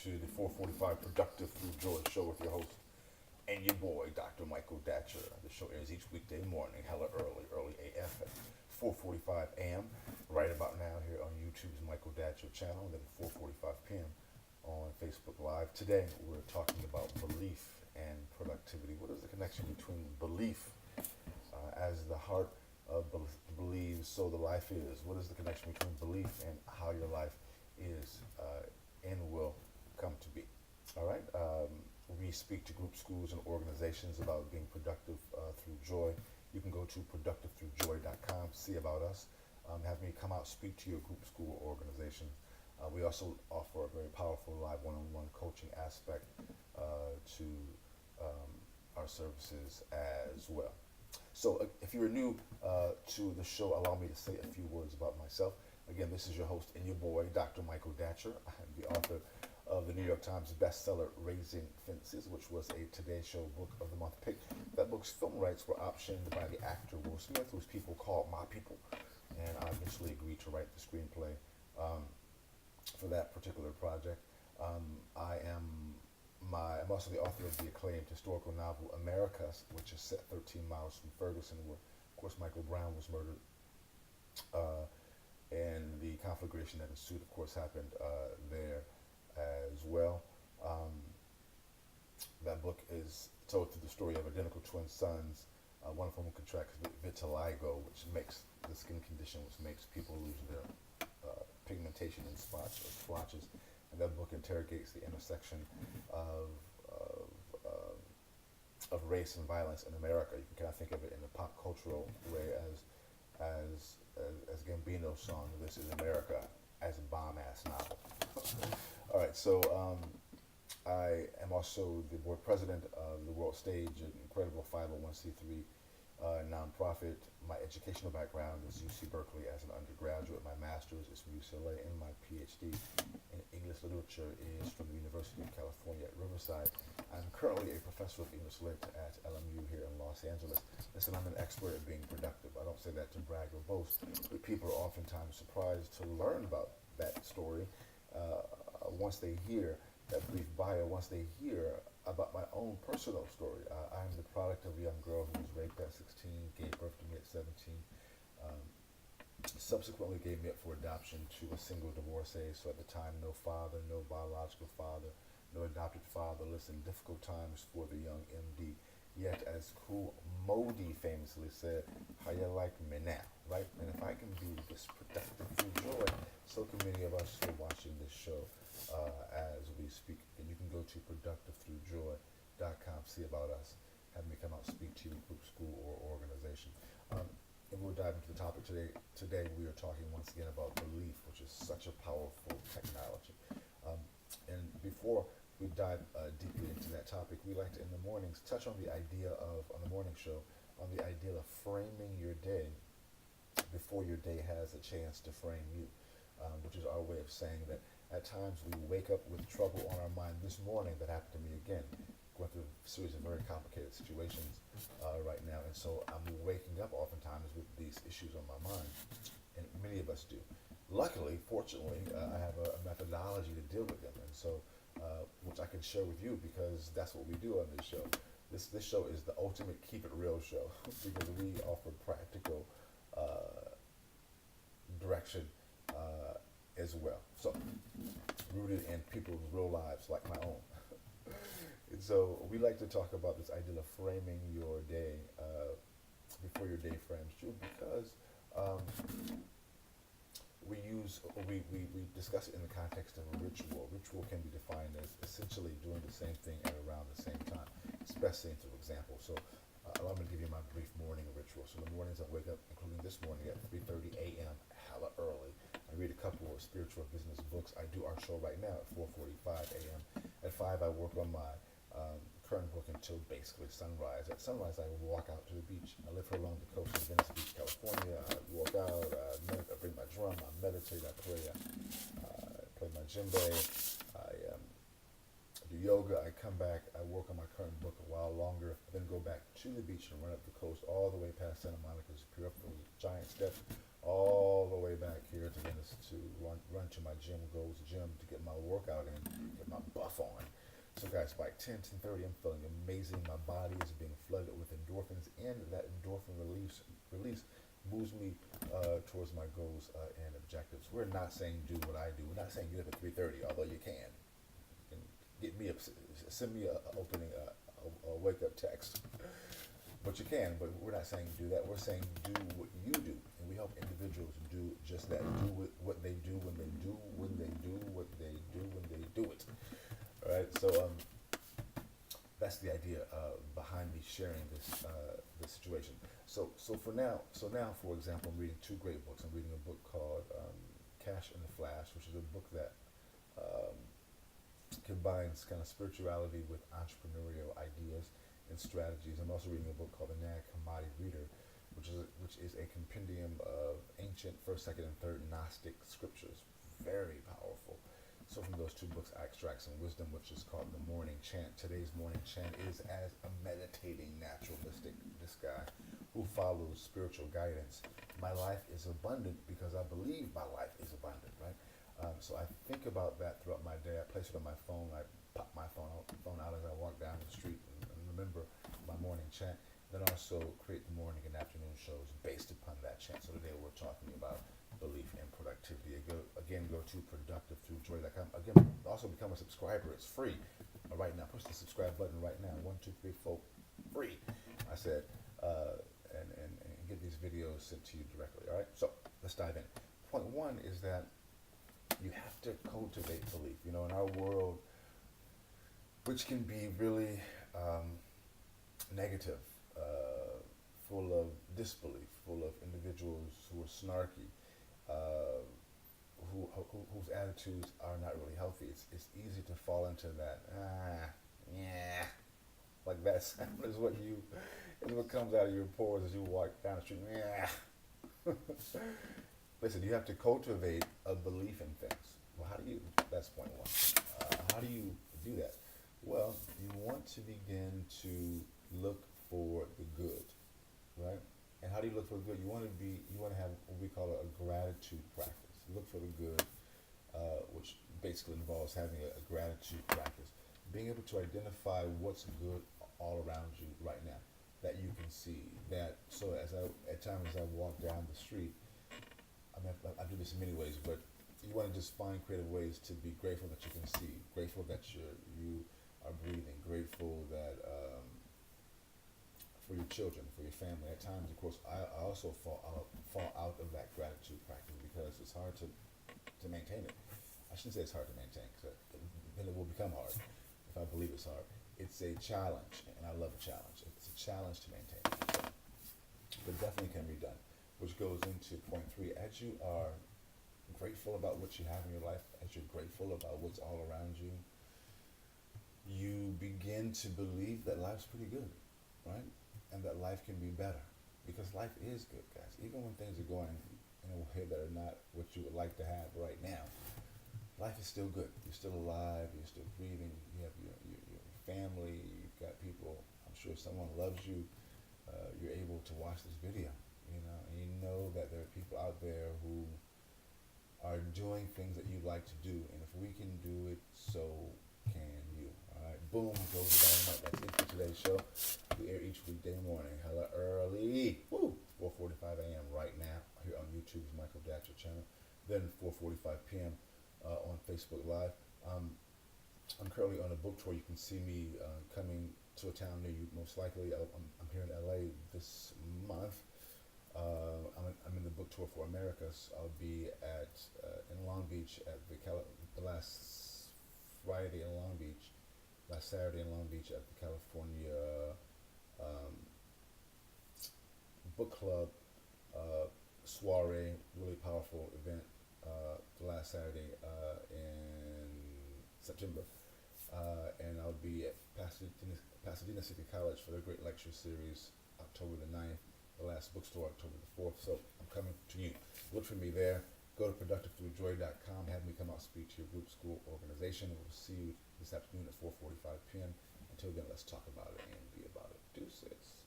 to the 445 Productive Through Joy show with your host and your boy, Dr. Michael Datcher. The show airs each weekday morning, hella early AF at 4:45 a.m. Right about now here on YouTube's Michael Datcher channel, then 4:45 p.m. on Facebook Live. Today we're talking about belief and productivity. What is the connection between belief as the heart of believes, so the life is? What is the connection between belief and how your life is and will come to be? All right. We speak to groups, schools, and organizations about being productive through joy. You can go to productivethroughjoy.com, see about us. Have me come out, speak to your group, school, or organization. We also offer a very powerful live one-on-one coaching aspect to our services as well. So if you're new to the show, allow me to say a few words about myself. Again, this is your host and your boy, Dr. Michael Datcher. I'm the author of the New York Times bestseller, Raising Fences, which was a Today Show Book of the Month pick. That book's film rights were optioned by the actor Will Smith, whose people called my people. And I eventually agreed to write the screenplay for that particular project. I'm also the author of the acclaimed historical novel Americus, which is set 13 miles from Ferguson, where, of course, Michael Brown was murdered. And the conflagration that ensued, of course, happened there as well. That book is told through the story of identical twin sons, one of whom contracts vitiligo, which makes the skin condition, which makes people lose their pigmentation in spots or splotches. And that book interrogates the intersection of race and violence in America. You can kind of think of it in a pop cultural way as Gambino's song, "This Is America," as a bomb-ass novel. All right, so I am also the board president of the World Stage, an incredible 501c3 nonprofit. My educational background is UC Berkeley as an undergraduate. My master's is from UCLA, and my PhD in English literature is from the University of California at Riverside. I'm currently a professor of English lit at LMU here in Los Angeles. Listen, I'm an expert at being productive. I don't say that to brag or boast, but people are oftentimes surprised to learn about that story once they hear that brief bio, once they hear about my own personal story. I'm the product of a young girl who was raped at 16, gave birth to me at 17, subsequently gave me up for adoption to a single divorcee. So at the time, no father, no biological father, no adopted father. Listen, difficult times for the young MD. Yet, as Cool Modi famously said, how you like me now, right? And if I can be this productive through joy, so can many of us who are watching this show as we speak. And you can go to productivethroughjoy.com, see about us, have me come out and speak to your group, school, or organization. And we'll dive into the topic today. Today we are talking once again about belief, which is such a powerful technology. And before we dive deeply into that topic, we like to, in the mornings, touch on the idea of, on the morning show, on the idea of framing your day before your day has a chance to frame you, which is our way of saying that at times we wake up with trouble on our mind. This morning, that happened to me again, going through a series of very complicated situations right now, and so I'm waking up oftentimes with these issues on my mind, and many of us do. Luckily, fortunately, I have a methodology to deal with them, and so which I can share with you, because that's what we do on this show. This show is the ultimate keep it real show because we offer practical direction as well. So rooted in people's real lives like my own. And so we like to talk about this idea of framing your day before your day frames you, because we discuss it in the context of a ritual. Ritual can be defined as essentially doing the same thing at around the same time. It's best seen through example. So allow me to give you my brief morning ritual. So the mornings I wake up, including this morning at 3:30 a.m., hella early. I read a couple of spiritual business books. I do our show right now at 4:45 a.m. At 5, I work on my current book until basically sunrise. At sunrise, I walk out to the beach. I live here along the coast of Venice Beach, California. I walk out, I bring my drum, I meditate, I pray, I play my djembe, I do yoga, I come back, I work on my current book a while longer, then go back to the beach and run up the coast all the way past Santa Monica Superior, up those giant steps, all the way back here to Venice to run to my gym, Gold's Gym, to get my workout in, get my So guys, by 10:30, I'm feeling amazing. My body is being flooded with endorphins, and that endorphin release moves me towards my goals and objectives. We're not saying do what I do. We're not saying get up at 3:30, although you can. You can get me up, send me a opening, a wake up text. But you can, but we're not saying do that. We're saying do what you do. And we help individuals do just that. Do what they do when they do, when they do what they do, when they do it. All right, so that's the idea behind me sharing this situation. So now, for example, I'm reading two great books. I'm reading a book called Cash in the Flash, which is a book that um, combines kind of spirituality with entrepreneurial ideas and strategies. I'm also reading a book called The Nag Hammadi Reader, which is a compendium of ancient first, second, and third Gnostic scriptures. Very powerful. So from those two books, I extract some wisdom, which is called the morning chant. Today's morning chant is as a meditating naturalistic, this guy who follows spiritual guidance. My life is abundant because I believe my life is abundant, right? So I think about that throughout my day. I place it on my phone. I pop my phone out as I walk down the street and remember my morning chant. Then also create the morning and afternoon shows based upon that chant. So today we're talking about belief and productivity. Go to productivethroughjoy.com. Again, also become a subscriber. It's free. Right now, push the subscribe button right now. 1, 2, 3, 4, free. I said, and get these videos sent to you directly. All right. So let's dive in. Point one is that you have to cultivate belief. You know, in our world, which can be really negative, full of disbelief, full of individuals who are snarky, whose attitudes are not really healthy. It's easy to fall into that. Yeah, like that sound is what comes out of your pores as you walk down the street. Yeah. Listen, you have to cultivate a belief in things. Well, how do you? That's point one. How do you do that? Well, you want to begin to look for the good, right? And how do you look for the good? You want to have what we call a gratitude practice. Look for the good, which basically involves having a gratitude practice. Being able to identify what's good all around you right now that you can see. So at times as I walk down the street, I do this in many ways, but you want to just find creative ways to be grateful that you can see, grateful that you are breathing, grateful that for your children, for your family. At times, of course, I also fall out of that gratitude practice because it's hard to maintain it. I shouldn't say it's hard to maintain, because then it will become hard if I believe it's hard. It's a challenge, and I love a challenge. It's a challenge to maintain, but definitely can be done. Which goes into point 3. As you are grateful about what you have in your life, as you're grateful about what's all around you, you begin to believe that life's pretty good, right? And that life can be better, because life is good, guys. Even when things are going in a way that are not what you would like to have right now, life is still good. You're still alive. You're still breathing. You have your family. You've got people. I'm sure someone loves you. You're able to watch this video, and you know that there are people out there who are doing things that you'd like to do. And if we can do it, so can you. All right, boom, goes the dynamite. That's it for today's show. We air each weekday morning, hella early. Woo! 4:45 a.m. right now here on YouTube's Michael Datcher channel. Then 4:45 p.m. On Facebook Live. I'm currently on a book tour. You can see me coming to a town near you. Most likely, I'm here in LA this month. I'm in the book tour for Americas. I'll be in Long Beach at the last Friday in Long Beach, last Saturday in Long Beach at the California book club soiree. Really powerful event. The last Saturday in September, and I'll be at Pasadena City College for their great lecture series October the 9th. The last bookstore October the 4th. So I'm coming to you. Look for me there. Go to productivethroughjoy.com. Have me come out speak to your group, school, organization. We'll see you this afternoon at 4:45 p.m. Until then, let's talk about it and be about it. Deuces.